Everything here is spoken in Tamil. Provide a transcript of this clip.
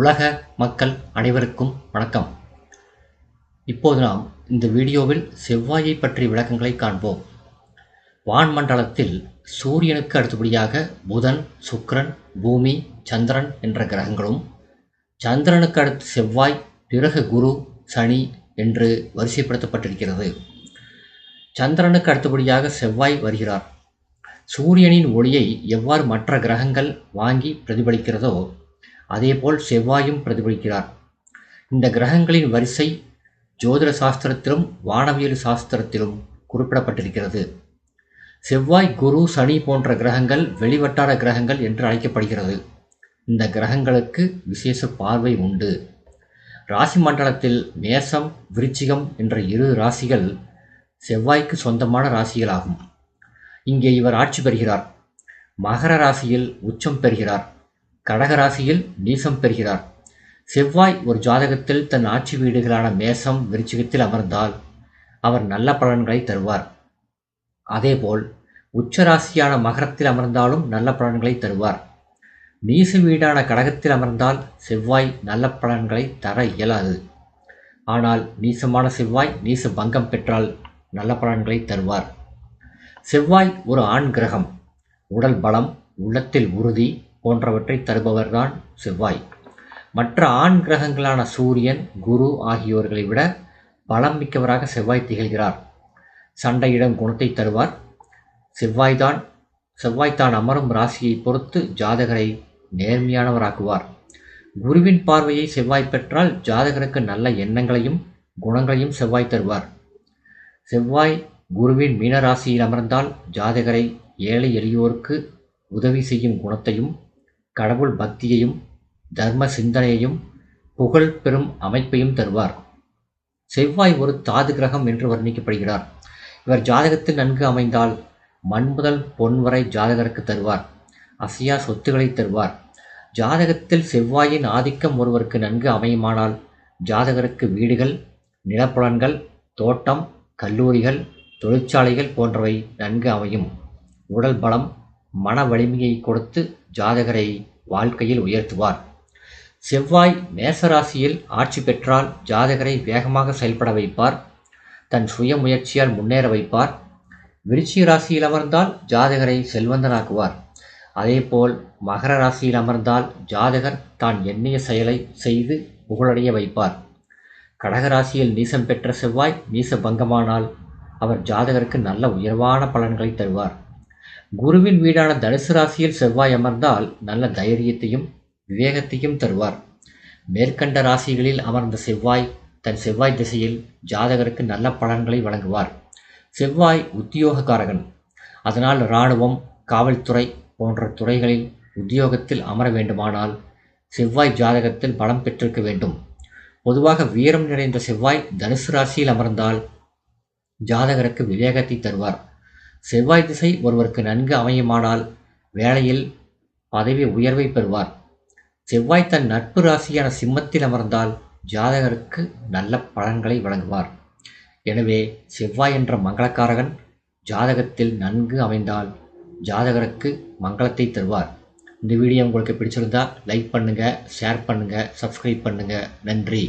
உலக மக்கள் அனைவருக்கும் வணக்கம். இப்போது நாம் இந்த வீடியோவில் செவ்வாயை பற்றிய விளக்கங்களை காண்போம். வான்மண்டலத்தில் சூரியனுக்கு அடுத்தபடியாக புதன், சுக்கிரன், பூமி, சந்திரன் என்ற கிரகங்களும், சந்திரனுக்கு அடுத்து செவ்வாய், பிறகு குரு, சனி என்று வரிசைப்படுத்தப்பட்டிருக்கிறது. சந்திரனுக்கு அடுத்தபடியாக செவ்வாய் வருகிறார். சூரியனின் ஒளியை எவ்வாறு மற்ற கிரகங்கள் வாங்கி பிரதிபலிக்கிறதோ அதேபோல் செவ்வாயும் பிரதிபலிக்கிறார். இந்த கிரகங்களின் வரிசை ஜோதிட சாஸ்திரத்திலும் வானவியல் சாஸ்திரத்திலும் குறிப்பிடப்பட்டிருக்கிறது. செவ்வாய், குரு, சனி போன்ற கிரகங்கள் வெளிவட்டார கிரகங்கள் என்று அழைக்கப்படுகிறது. இந்த கிரகங்களுக்கு விசேஷ பார்வை உண்டு. ராசி மண்டலத்தில் மேசம், விருச்சிகம் என்ற இரு ராசிகள் செவ்வாய்க்கு சொந்தமான ராசிகளாகும். இங்கே இவர் ஆட்சி பெறுகிறார். மகர ராசியில் உச்சம் பெறுகிறார். கடக ராசியில் நீசம் பெறுகிறார். செவ்வாய் ஒரு ஜாதகத்தில் தன் ஆட்சி வீடுகளான மேசம், விருச்சிகத்தில் அமர்ந்தால் அவர் நல்ல பலன்களை தருவார். அதேபோல் உச்ச ராசியான மகரத்தில் அமர்ந்தாலும் நல்ல பலன்களை தருவார். நீச வீடான கடகத்தில் அமர்ந்தால் செவ்வாய் நல்ல பலன்களை தர இயலாது. ஆனால் நீசமான செவ்வாய் நீச பங்கம் பெற்றால் நல்ல பலன்களை தருவார். செவ்வாய் ஒரு ஆண் கிரகம். உடல் பலம், உள்ளத்தில் உறுதி போன்றவற்றை தருபவர்தான் செவ்வாய். மற்ற ஆண் கிரகங்களான சூரியன், குரு ஆகியோர்களை விட பலம் மிக்கவராக செவ்வாய் திகழ்கிறார். சண்டையிடம் குணத்தை தருவார். செவ்வாய் தான் அமரும் ராசியை பொறுத்து ஜாதகரை நேர்மையானவராக்குவார். குருவின் பார்வையை செவ்வாய் பெற்றால் ஜாதகருக்கு நல்ல எண்ணங்களையும் குணங்களையும் செவ்வாய் தருவார். செவ்வாய் குருவின் மீனராசியில் அமர்ந்தால் ஜாதகரை ஏழை எளியோருக்கு உதவி செய்யும் குணத்தையும், கடவுள் பக்தியையும், தர்ம சிந்தனையையும், புகழ் பெறும் அமைப்பையும் தருவார். செவ்வாய் ஒரு தாது கிரகம் என்று வர்ணிக்கப்படுகிறார். இவர் ஜாதகத்தில் நன்கு அமைந்தால் மண் முதல் பொன் வரை ஜாதகருக்கு தருவார். அசையா சொத்துக்களை தருவார். ஜாதகத்தில் செவ்வாயின் ஆதிக்கம் ஒருவருக்கு நன்கு அமையுமானால் ஜாதகருக்கு வீடுகள், நிலப்புலன்கள், தோட்டம், கல்லூரிகள், தொழிற்சாலைகள் போன்றவை நன்கு அமையும். உடல் பலம், மன வலிமையை கொடுத்து ஜாதகரை வாழ்க்கையில் உயர்த்துவார். செவ்வாய் மேசராசியில் ஆட்சி பெற்றால் ஜாதகரை வேகமாக செயல்பட வைப்பார். தன் சுய முயற்சியால் முன்னேற வைப்பார். விருச்சிக ராசியில் அமர்ந்தால் ஜாதகரை செல்வந்தனாக்குவார். அதேபோல் மகர ராசியில் அமர்ந்தால் ஜாதகர் தான் எண்ணிய செயலை செய்து புகழடைய வைப்பார். கடகராசியில் நீசம் பெற்ற செவ்வாய் நீச பங்கமானால் அவர் ஜாதகருக்கு நல்ல உயர்வான பலன்களை தருவார். குருவின் வீடான தனுசு ராசியில் செவ்வாய் அமர்ந்தால் நல்ல தைரியத்தையும் விவேகத்தையும் தருவார். மேற்கண்ட ராசிகளில் அமர்ந்த செவ்வாய் தன் செவ்வாய் திசையில் ஜாதகருக்கு நல்ல பலன்களை வழங்குவார். செவ்வாய் உத்தியோகக்காரகன். அதனால் இராணுவம், காவல்துறை போன்ற துறைகளில் உத்தியோகத்தில் அமர வேண்டுமானால் செவ்வாய் ஜாதகத்தில் பலம் பெற்றிருக்க வேண்டும். பொதுவாக வீரம் நிறைந்த செவ்வாய் தனுசு ராசியில் அமர்ந்தால் ஜாதகருக்கு விவேகத்தை தருவார். செவ்வாய் திசை ஒருவருக்கு நன்கு அமையுமானால் வேலையில் பதவி உயர்வை பெறுவார். செவ்வாய் தன் நட்பு ராசியான சிம்மத்தில் அமர்ந்தால் ஜாதகருக்கு நல்ல பலன்களை வழங்குவார். எனவே செவ்வாய் என்ற மங்களக்காரகன் ஜாதகத்தில் நன்கு அமைந்தால் ஜாதகருக்கு மங்களத்தை தருவார். இந்த வீடியோ உங்களுக்கு பிடிச்சிருந்தா லைக் பண்ணுங்கள், ஷேர் பண்ணுங்கள், சப்ஸ்கிரைப் பண்ணுங்கள். நன்றி.